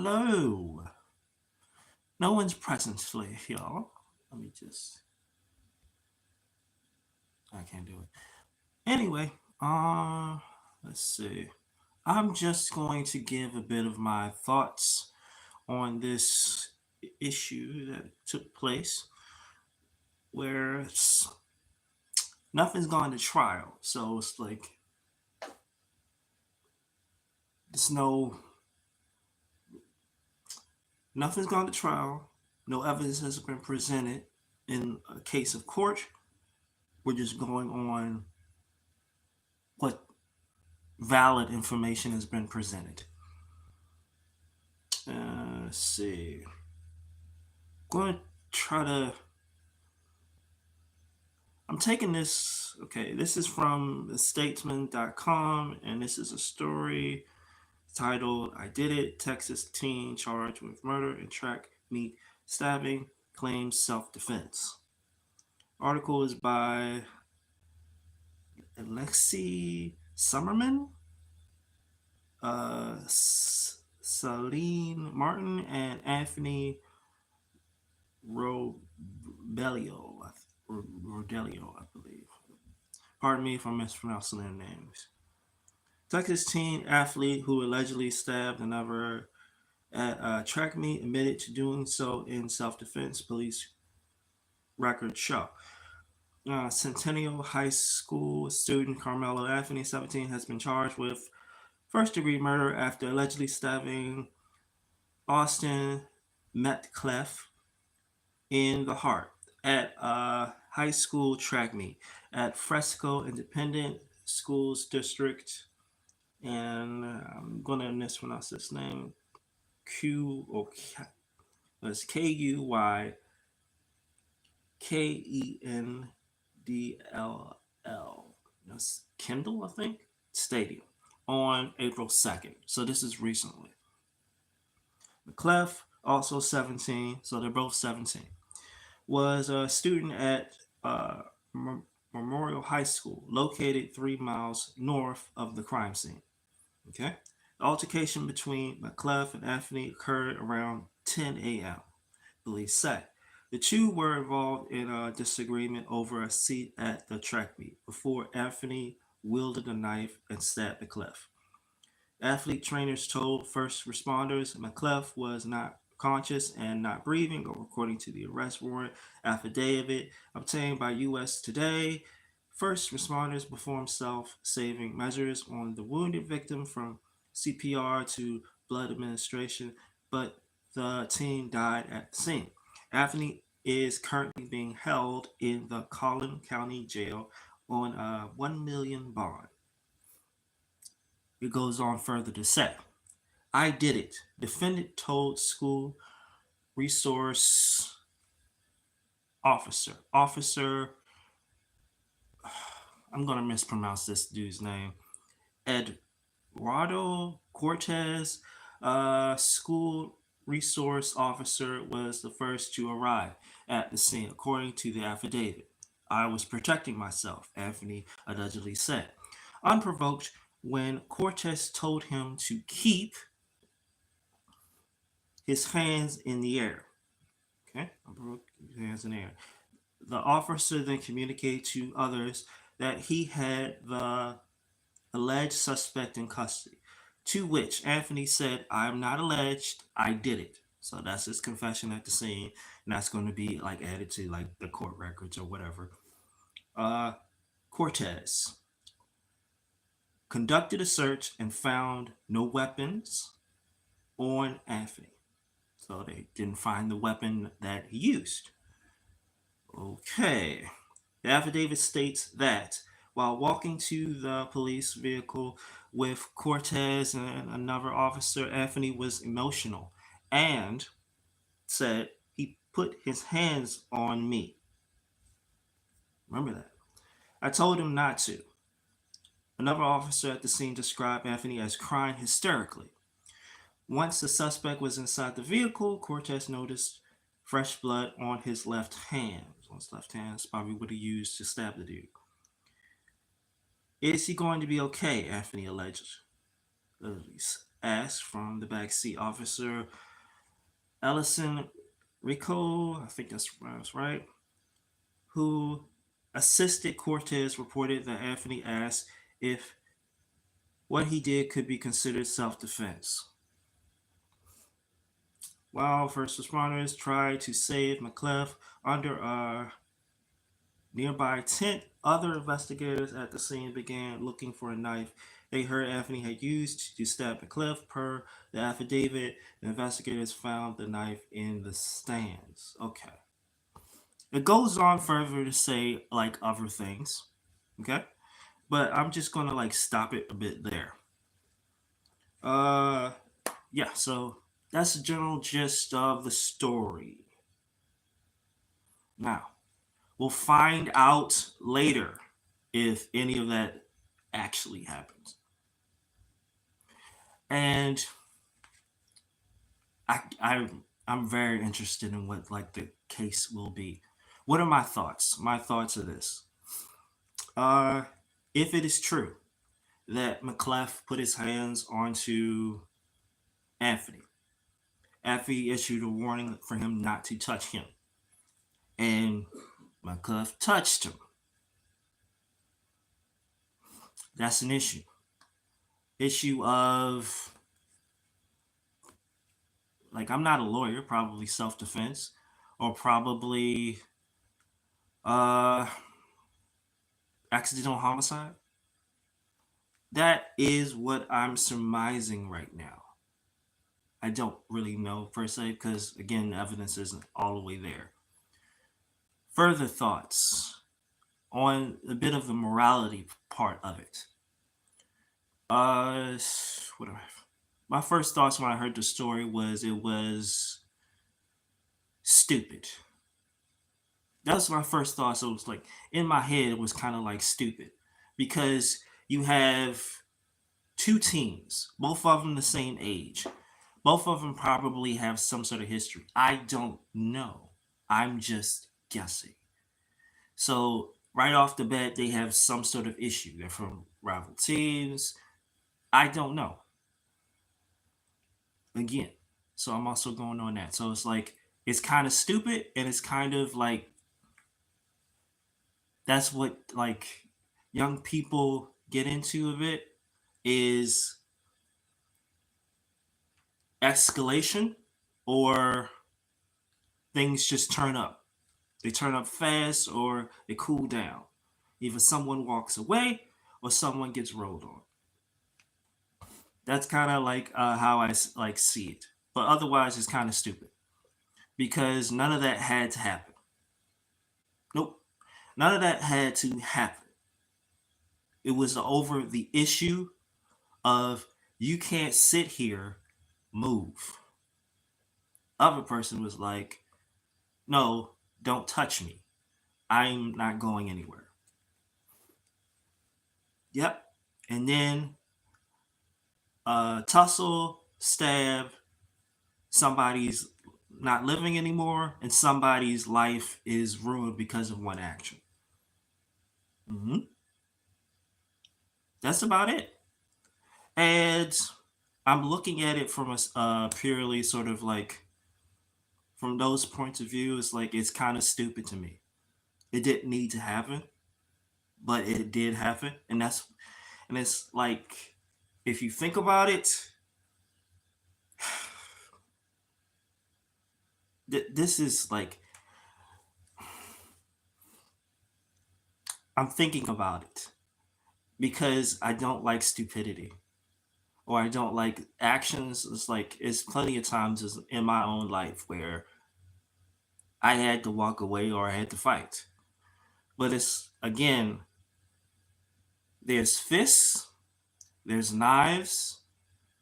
Hello. No one's presently, y'all. Let me just. I can't do it. Anyway, let's see. I'm just going to give a bit of my thoughts on this issue that took place where nothing's gone to trial. So it's like there's nothing's gone to trial. No evidence has been presented in a case of court. We're just going on what valid information has been presented. Let's see. Going to try to. I'm taking this. Okay, this is from thestatesman.com, and this is a story titled I Did It. Texas teen charged with murder and track meet stabbing claims self defense. Article is by Alexi Summerman, Celine Martin, and Anthony Rodelio, I believe. Pardon me if I'm mispronouncing their names. Texas teen athlete who allegedly stabbed another at a track meet admitted to doing so in self-defense, police records show. Centennial High School student Karmelo Anthony, 17, has been charged with first-degree murder after allegedly stabbing Austin Metcalf in the heart at a high school track meet at Fresco Independent Schools District. And I'm going to mispronounce this name. That's Kendall. That's Kendall, I think. Stadium on April 2nd. So this is recently. McClef, also 17, so they're both 17, was a student at Memorial High School, located 3 miles north of the crime scene. Okay? The altercation between McClef and Anthony occurred around 10 a.m., police say. The two were involved in a disagreement over a seat at the track meet before Anthony wielded a knife and stabbed McClef. Athlete trainers told first responders McClef was not conscious and not breathing, according to the arrest warrant affidavit obtained by U.S. Today. First responders performed self saving measures on the wounded victim from CPR to blood administration, but the teen died at the scene. Anthony is currently being held in the Collin County Jail on a $1 million bond. It goes on further to say, I did it. Defendant told school resource officer, I'm going to mispronounce this dude's name, Eduardo Cortez. School resource officer was the first to arrive at the scene, according to the affidavit. I was protecting myself, Anthony allegedly said. Unprovoked, when Cortez told him to keep his hands in the air. Okay, hands in the air. The officer then communicated to others that he had the alleged suspect in custody. To which Anthony said, I am not alleged, I did it. So that's his confession at the scene, and that's going to be like added to like the court records or whatever. Uh, Cortez conducted a search and found no weapons on Anthony. So they didn't find the weapon that he used. Okay. The affidavit states that while walking to the police vehicle with Cortez and another officer, Anthony was emotional and said he put his hands on me. Remember that. I told him not to. Another officer at the scene described Anthony as crying hysterically. Once the suspect was inside the vehicle, Cortez noticed fresh blood on his left hand. On his left hand, that's probably what he used to stab the dude. Is he going to be okay? Anthony alleged. asked from the backseat officer, Ellison Rico, I think that's right, who assisted Cortez, reported that Anthony asked if what he did could be considered self defense. While first responders tried to save McClellan under a nearby tent, other investigators at the scene began looking for a knife they heard Anthony had used to stab McClellan. Per the affidavit, the investigators found the knife in the stands. Okay. It goes on further to say like other things. Okay. But I'm just gonna like stop it a bit there. Uh yeah, so that's the general gist of the story. Now, we'll find out later if any of that actually happens. And I I'm very interested in what like the case will be. What are my thoughts? My thoughts are this. Uh if it is true that McClellan put his hands onto Anthony, Anthony issued a warning for him not to touch him, and McClellan touched him. That's an issue. Issue of like I'm not a lawyer, probably self defense, or probably uh accidental homicide. That is what I'm surmising right now. I don't really know per se because again, the evidence isn't all the way there. Further thoughts on a bit of the morality part of it. Uh, what do I? My first thoughts when I heard the story was it was stupid. That was my first thought. So it was like in my head, it was kind of like stupid because you have two teams, both of them the same age. Both of them probably have some sort of history. I don't know. I'm just guessing. So right off the bat, they have some sort of issue. They're from rival teams. I don't know. Again, so I'm also going on that. So it's like it's kind of stupid, and it's kind of like that's what like young people get into of it is escalation or things just turn up. They turn up fast or they cool down. Either someone walks away or someone gets rolled on. That's kind of like how I like see it. But otherwise, it's kind of stupid because none of that had to happen. Nope, none of that had to happen. It was over the issue of you can't sit here, move. Other person was like, no, don't touch me. I'm not going anywhere. Yep. And then tussle, stab, somebody's not living anymore, and somebody's life is ruined because of one action. Hmm. That's about it. And I'm looking at it from a purely sort of like from those points of view. It's like it's kind of stupid to me. It didn't need to happen, but it did happen, and it's like if you think about it, this is like I'm thinking about it because I don't like stupidity or I don't like actions. It's like it's plenty of times in my own life where I had to walk away or I had to fight. But it's again, there's fists, there's knives,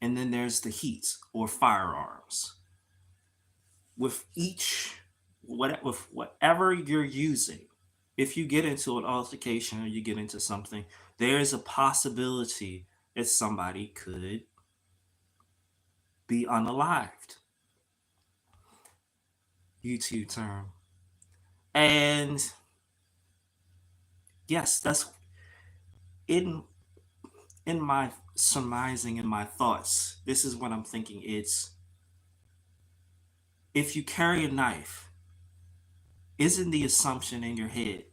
and then there's the heat or firearms. With each, with whatever you're using, if you get into an altercation or you get into something, there is a possibility that somebody could be unalived. YouTube term. And yes, that's in in my surmising in my thoughts. This is what I'm thinking. It's if you carry a knife, isn't the assumption in your head,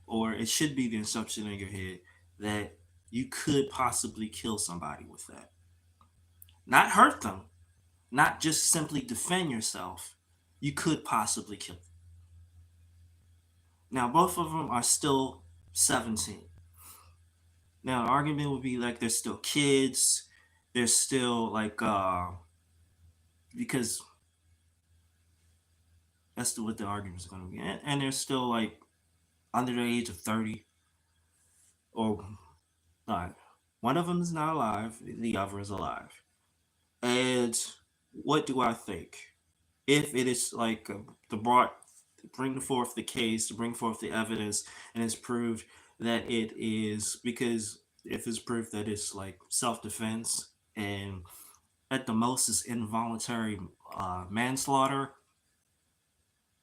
or it should be the assumption in your head, that you could possibly kill somebody with that? Not hurt them, not just simply defend yourself. You could possibly kill them. Now, both of them are still 17. Now, the argument would be like they're still kids. They're still like, because what the argument is going to be. And they're still like under the age of 30 or not. One of them is not alive, the other is alive. And what do I think? If it is like the brought, bring forth the case, to bring forth the evidence, and it's proved that it is, because if it's proof that it's like self defense and at the most is involuntary manslaughter,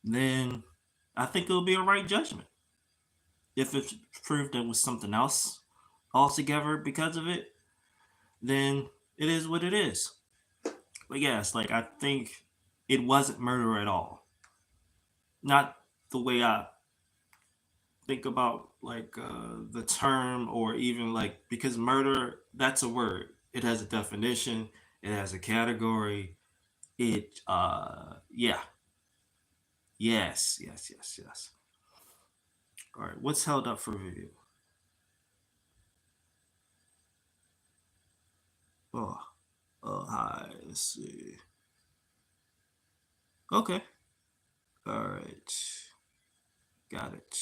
then I think it'll be a right judgment. If it's proved there was something else altogether because of it, then it is what it is. But yes, like I think it wasn't murder at all. Not the way I think about like the term, or even like, because murder, that's a word. It has a definition. It has a category. It yeah, yes. All right, what's held up for review? Oh, hi. Let's see. Okay. All right. Got it.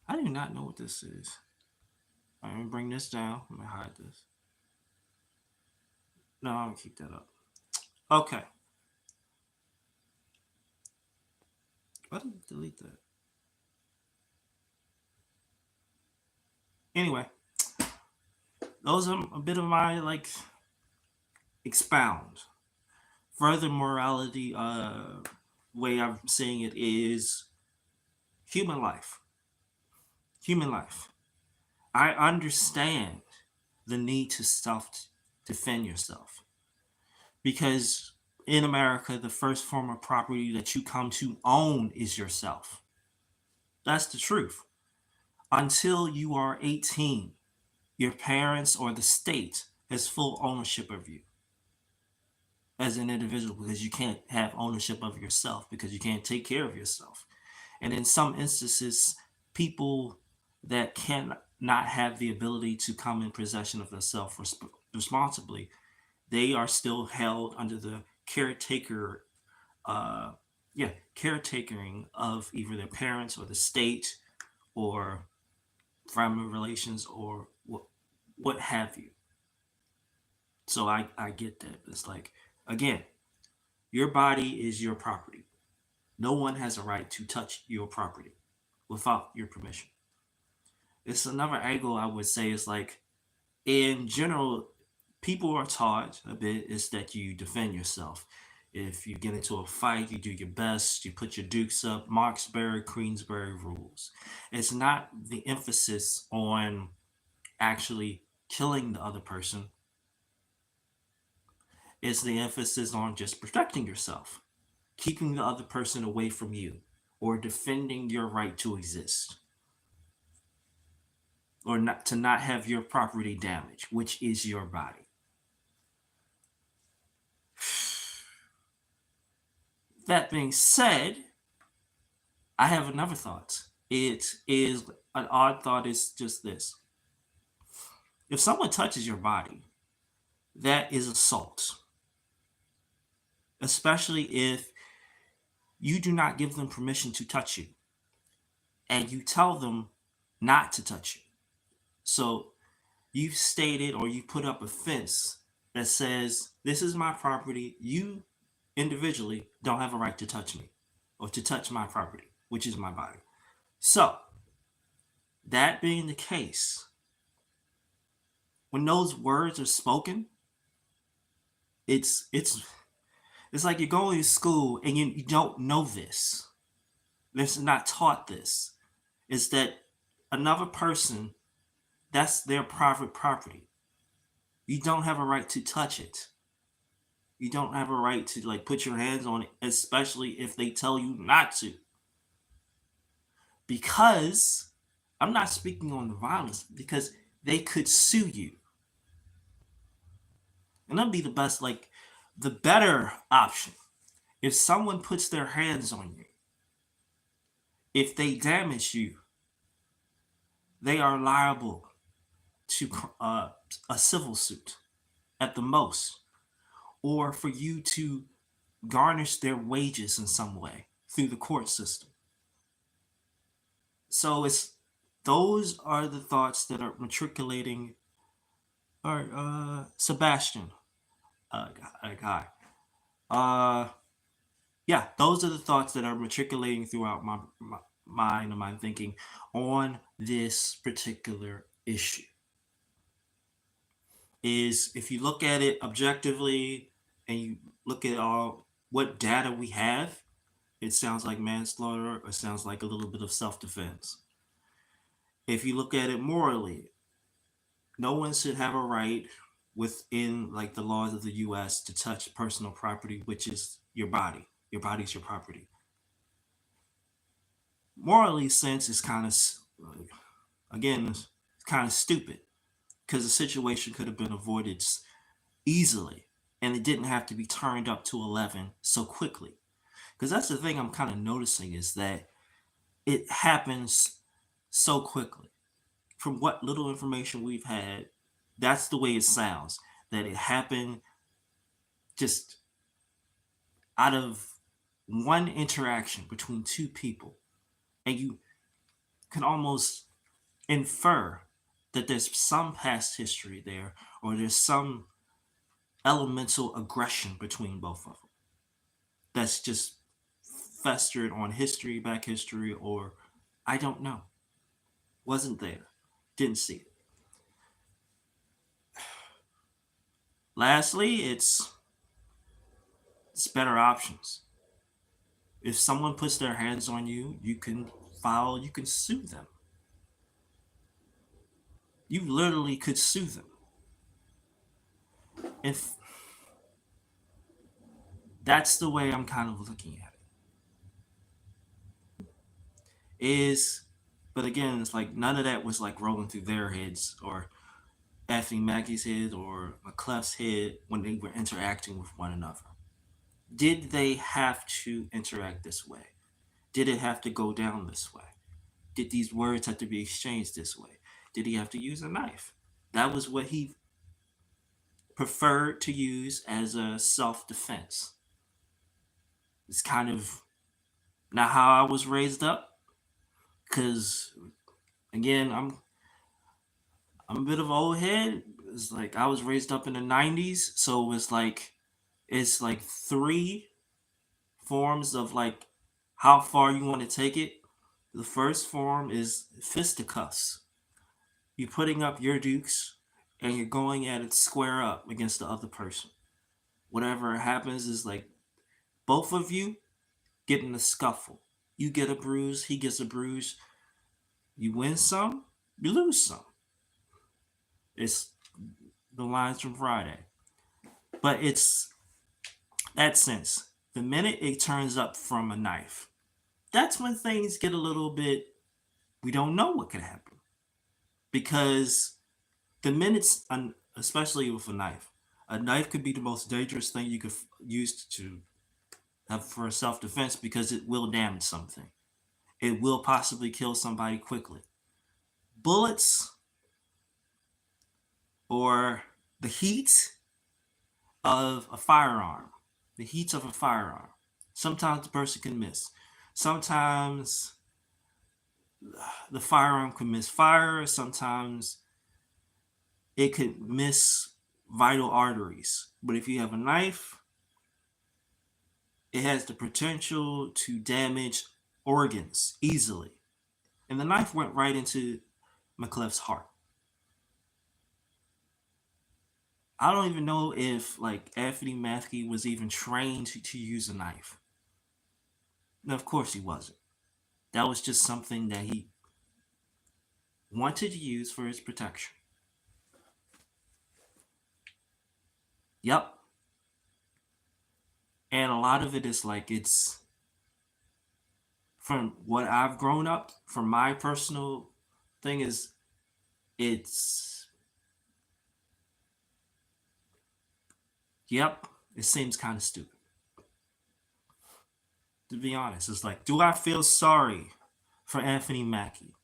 I do not know what this is. I'm gonna bring this down. I'm gonna hide this. No, I'm gonna keep that up. Okay. Why did I delete that? Anyway, those are a bit of my like expound. Further morality way I'm saying it is human life. Human life. I understand the need to self defend yourself, because in America, the first form of property that you come to own is yourself. That's the truth. Until you are 18, your parents or the state has full ownership of you as an individual, because you can't have ownership of yourself because you can't take care of yourself. And in some instances, people that cannot have the ability to come in possession of themselves responsibly, they are still held under the caretaker, uh, yeah, caretakering of either their parents or the state or family relations or what have you. So I get that. It's like, again, your body is your property. No one has a right to touch your property without your permission. It's another angle I would say is like, in general, people are taught a bit is that you defend yourself. If you get into a fight, you do your best, you put your dukes up, Marksbury, Queensbury rules. It's not the emphasis on actually killing the other person, it's the emphasis on just protecting yourself, keeping the other person away from you, or defending your right to exist, or not to not have your property damaged, which is your body. That being said, I have another thought. It is an odd thought, is just this. If someone touches your body, that is assault. Especially if you do not give them permission to touch you and you tell them not to touch you. So you've stated, or you put up a fence that says, this is my property. You individually don't have a right to touch me or to touch my property, which is my body. So, that being the case, when those words are spoken, it's it's it's like you're going to school and you don't know this. This is not taught this. Is that another person That's their private property. You don't have a right to touch it. You don't have a right to like put your hands on it, especially if they tell you not to. Because I'm not speaking on the violence, because they could sue you. And that'd be the best, like the better option. If someone puts their hands on you, if they damage you, they are liable to a civil suit at the most, or for you to garnish their wages in some way through the court system. So it's those are the thoughts that are matriculating. All right, Sebastian, guy. Uh, yeah, those are the thoughts that are matriculating throughout my mind and my thinking on this particular issue. Is if you look at it objectively and you look at all what data we have, it sounds like manslaughter or sounds like a little bit of self defense. If you look at it morally, no one should have a right within like the laws of the US to touch personal property, which is your body. Your body's your property. Morally, since it's kind of again, it's kind of stupid because the situation could have been avoided easily and it didn't have to be turned up to 11 so quickly. Because that's the thing I'm kind of noticing is that it happens so quickly. From what little information we've had, that's the way it sounds. That it happened just out of one interaction between two people. And you can almost infer that there's some past history there or there's some elemental aggression between both of them that's just festered on history, back history, or I don't know. Wasn't there. Didn't see it. Lastly, it's better options. If someone puts their hands on you, you can file, you can sue them. You literally could sue them. If that's the way I'm kind of looking at it. Is but again, it's like none of that was like rolling through their heads or Anthony Mackie's head or McCluff's head when they were interacting with one another. Did they have to interact this way? Did it have to go down this way? Did these words have to be exchanged this way? Did he have to use a knife? That was what he preferred to use as a self defense. It's kind of not how I was raised up, because again, I'm a bit of an old head. It's like I was raised up in the '90s, so it's like three forms of like how far you want to take it. The first form is fisticuffs. You're putting up your dukes and you're going at it square up against the other person. Whatever happens is like both of you get in a scuffle. You get a bruise, he gets a bruise. You win some, you lose some. It's the lines from Friday. But it's that sense. The minute it turns up from a knife, that's when things get a little bit, we don't know what could happen. Because the minutes, especially with a knife could be the most dangerous thing you could use to have for self defense because it will damage something. It will possibly kill somebody quickly. Bullets or the heat of a firearm, the heat of a firearm. Sometimes the person can miss. Sometimes the firearm can miss fire. Sometimes it could miss vital arteries. But if you have a knife, it has the potential to damage organs easily. And the knife went right into McCleff's heart. I don't even know if like Anthony Mackie was even trained to use a knife. No, of course he wasn't. That was just something that he wanted to use for his protection. Yep. And a lot of it is like it's from what I've grown up, from my personal thing is it's yep, it seems kind of stupid. To be honest, it's like, do I feel sorry for Anthony Mackie?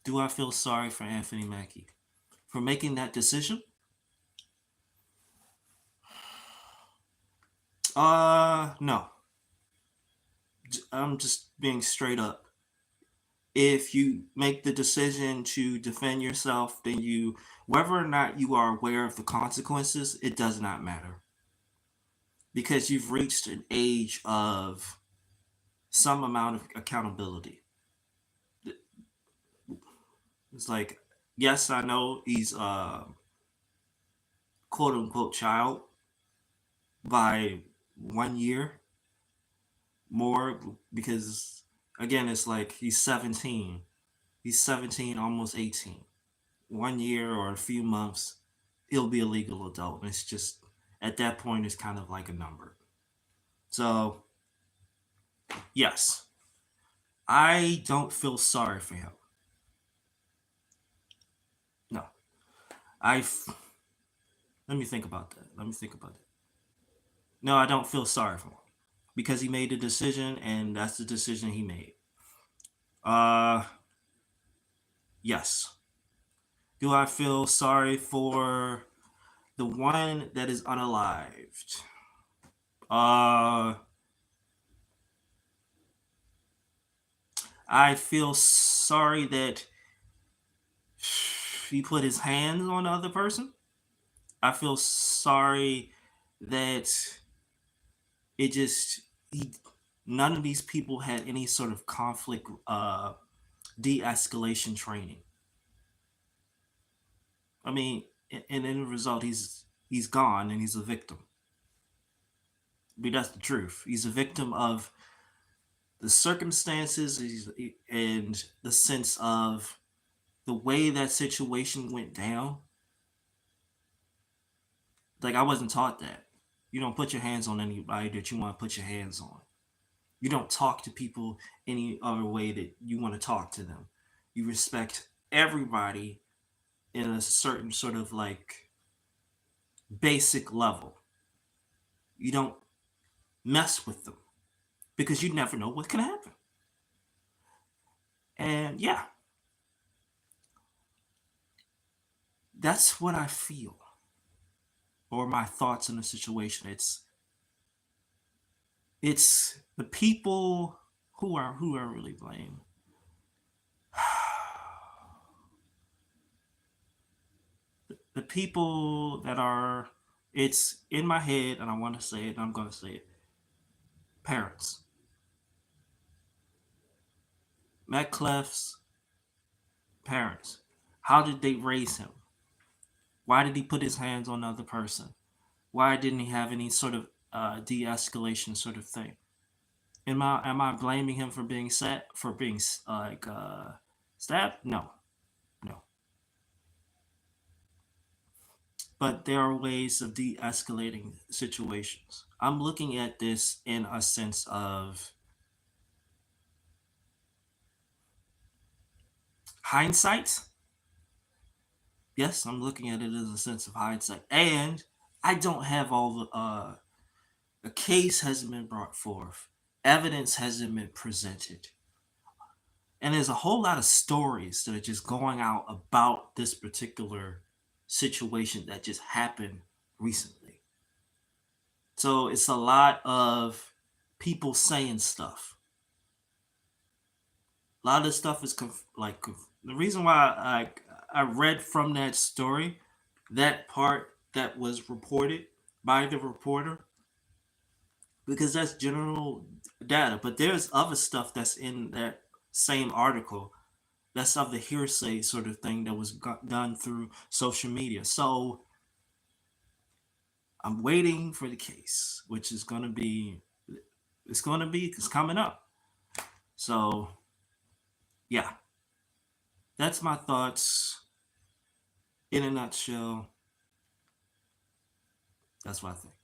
Do I feel sorry for Anthony Mackie for making that decision? No. I'm just being straight up. If you make the decision to defend yourself, then whether or not you are aware of the consequences, it does not matter. Because you've reached an age of some amount of accountability. It's like, yes, I know he's quote unquote child by 1 year more because again it's like he's 17 almost 18. 1 year or a few months he'll be a legal adult, and it's just at that point it's kind of like a number. So yes, I don't feel sorry for him. No, I let me think about that. No, I don't feel sorry for him because he made a decision, and that's the decision he made. uh yes. Do I feel sorry for the one that is unalived? Uh, I feel sorry that he put his hands on the other person. I feel sorry that it just he none of these people had any sort of conflict de-escalation training. I mean, and in the result, he's gone and he's a victim. I mean, that's the truth. He's a victim of the circumstances and the sense of the way that situation went down. Like, I wasn't taught that. You don't put your hands on anybody that you want to put your hands on. You don't talk to people any other way that you want to talk to them. You respect everybody in a certain sort of like basic level. You don't mess with them because you never know what can happen. And yeah, that's what I feel, or my thoughts in the situation. It's the people who are really blamed. The people that are, it's in my head and I want to say it and I'm going to say it. Parents. Matt Clef's parents. How did they raise him? Why did he put his hands on another person? Why didn't he have any sort of de-escalation sort of thing? Am I blaming him for being set for being stabbed? No, no. But there are ways of de-escalating situations. I'm looking at this in a sense of hindsight. Yes, I'm looking at it as a sense of hindsight, and I don't have all the. A case hasn't been brought forth, evidence hasn't been presented, and there's a whole lot of stories that are just going out about this particular situation that just happened recently. So it's a lot of people saying stuff. A lot of this stuff is the reason why I read from that story, that part that was reported by the reporter, because that's general data. But there's other stuff that's in that same article that's of the hearsay sort of thing that was done through social media. So I'm waiting for the case, which is going to be it's coming up. So Yeah, that's my thoughts in a nutshell. That's what I think.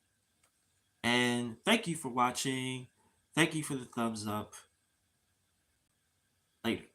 And thank you for watching. Thank you for the thumbs up. Later.